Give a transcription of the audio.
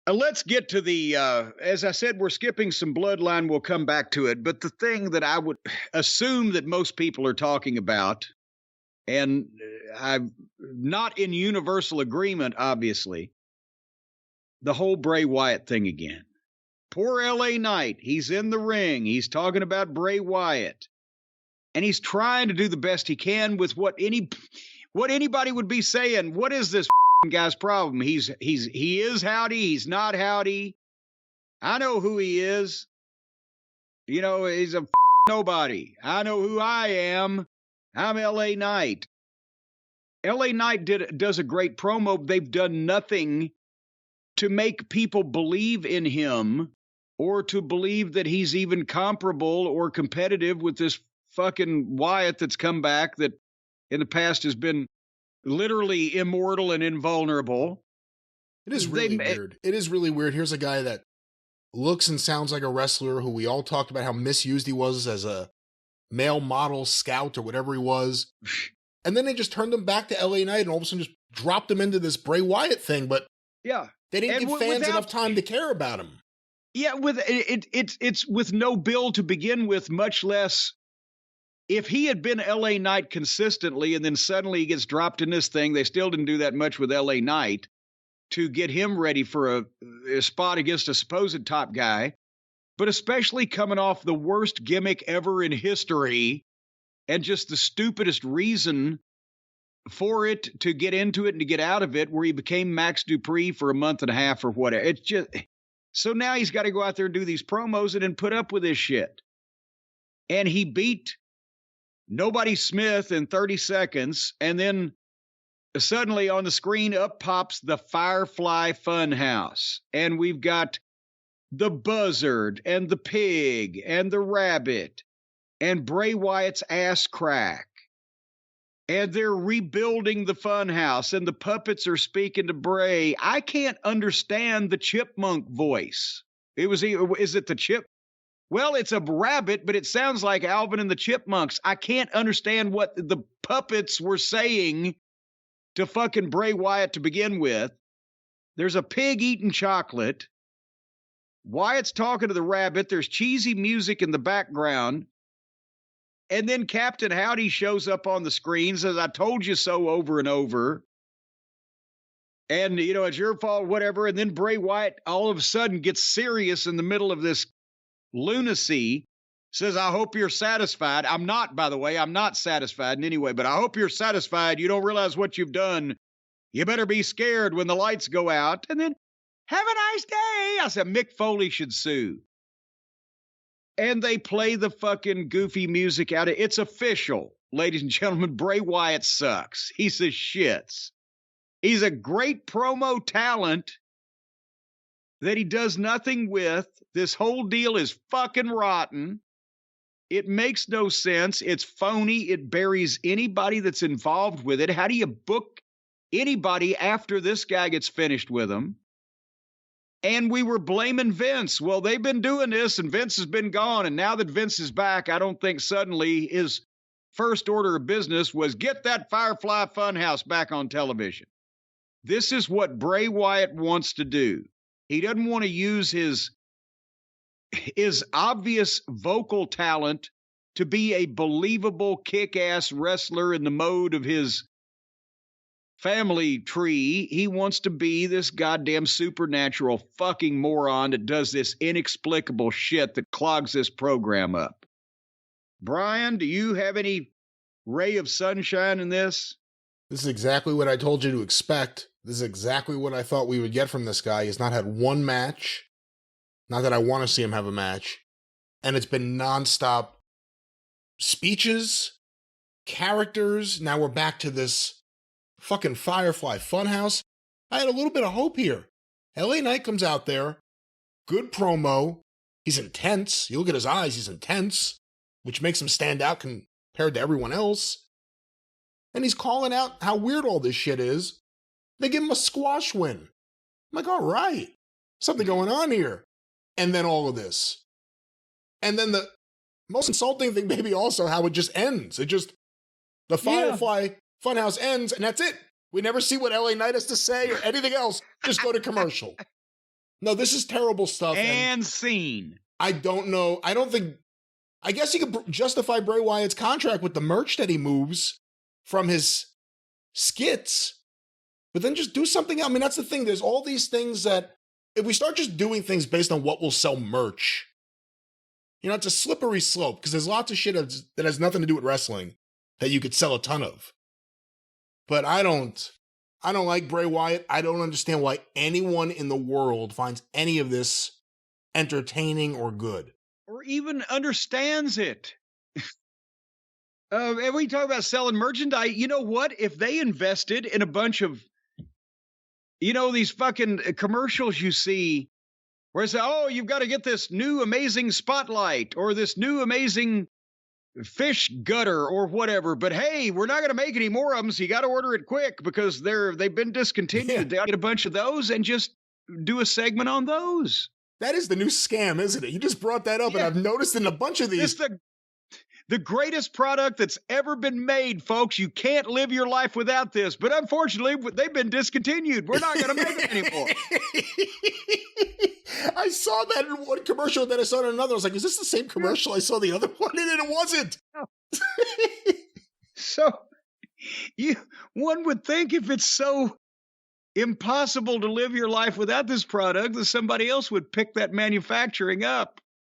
Let's get to the, as I said, we're skipping some bloodline. We'll come back to it. But the thing that I would assume that most people are talking about, and I'm not in universal agreement, obviously, the whole Bray Wyatt thing again. Poor LA Knight. He's in the ring. He's talking about Bray Wyatt. And he's trying to do the best he can with what anybody would be saying. What is this guy's problem? He is howdy. He's not howdy. I know who he is. You know, he's a nobody. I know who I am. I'm LA Knight. LA Knight does a great promo. They've done nothing to make people believe in him or to believe that he's even comparable or competitive with this fucking Wyatt that's come back that in the past has been literally immortal and invulnerable. It is really weird. It is really weird. Here's a guy that looks and sounds like a wrestler who we all talked about how misused he was as a male model scout or whatever he was. And then they just turned him back to LA Knight and all of a sudden just dropped him into this Bray Wyatt thing. But yeah, they didn't give fans enough time to care about him. Yeah, it's with no build to begin with, much less if he had been LA Knight consistently and then suddenly he gets dropped in this thing. They still didn't do that much with LA Knight to get him ready for a spot against a supposed top guy, but especially coming off the worst gimmick ever in history and just the stupidest reason for it to get into it and to get out of it, where he became Max Dupree for a month and a half or whatever. It's just, so now he's got to go out there and do these promos and then put up with this shit. And he beat Nobody Smith in 30 seconds, and then suddenly on the screen up pops the Firefly Funhouse, and we've got the Buzzard and the Pig and the Rabbit and Bray Wyatt's ass crack, and they're rebuilding the Funhouse, and the puppets are speaking to Bray. I can't understand the chipmunk voice. Is it the chip? Well, it's a rabbit, but it sounds like Alvin and the Chipmunks. I can't understand what the puppets were saying to fucking Bray Wyatt to begin with. There's a pig eating chocolate. Wyatt's talking to the rabbit. There's cheesy music in the background. And then Captain Howdy shows up on the screen, says, I told you so over and over. And, you know, it's your fault, whatever. And then Bray Wyatt all of a sudden gets serious in the middle of this lunacy, says, I hope you're satisfied. I'm not, by the way. I'm not satisfied in any way, but I hope you're satisfied. You don't realize what you've done. You better be scared when the lights go out. And then, have a nice day. I said, Mick Foley should sue. And they play the fucking goofy music out of it's official. Ladies and gentlemen, Bray Wyatt sucks. He's the shits. He's a great promo talent that he does nothing with. This whole deal is fucking rotten. It makes no sense. It's phony. It buries anybody that's involved with it. How do you book anybody after this guy gets finished with them? And we were blaming Vince. Well, they've been doing this and Vince has been gone. And now that Vince is back, I don't think suddenly his first order of business was get that Firefly Funhouse back on television. This is what Bray Wyatt wants to do. He doesn't want to use his obvious vocal talent to be a believable kick-ass wrestler in the mode of his family tree. He wants to be this goddamn supernatural fucking moron that does this inexplicable shit that clogs this program up. Brian, do you have any ray of sunshine in this? This is exactly what I told you to expect. This is exactly what I thought we would get from this guy. He's not had one match. Not that I want to see him have a match. And it's been nonstop speeches, characters. Now we're back to this fucking Firefly Funhouse. I had a little bit of hope here. LA Knight comes out there. Good promo. He's intense. You look at his eyes, he's intense, which makes him stand out compared to everyone else. And he's calling out how weird all this shit is. They give him a squash win. I'm like, all right, something going on here. And then all of this. And then the most insulting thing, maybe also how it just ends. The Firefly Funhouse ends, and that's it. We never see what LA Knight has to say or anything else. Just go to commercial. No, this is terrible stuff. And scene. I don't know. I guess you could justify Bray Wyatt's contract with the merch that he moves from his skits, but then just do something else. I mean, that's the thing. There's all these things that if we start just doing things based on what will sell merch, it's a slippery slope because there's lots of shit that has nothing to do with wrestling that you could sell a ton of. But I don't like Bray Wyatt. I don't understand why anyone in the world finds any of this entertaining or good. Or even understands it. And we talk about selling merchandise. You know what? If they invested in a bunch of, these fucking commercials you see where it's, oh, you've got to get this new amazing spotlight or this new amazing fish gutter or whatever. But hey, we're not going to make any more of them, so you got to order it quick because they've been discontinued. They get a bunch of those and just do a segment on those. That is the new scam, isn't it? You just brought that up, and I've noticed in a bunch of these. It's the greatest product that's ever been made, folks. You can't live your life without this. But unfortunately, they've been discontinued. We're not going to make it anymore. I saw that in one commercial, then I saw it in another. I was like, is this the same commercial I saw the other one? And it wasn't. So, one would think if it's so impossible to live your life without this product that somebody else would pick that manufacturing up.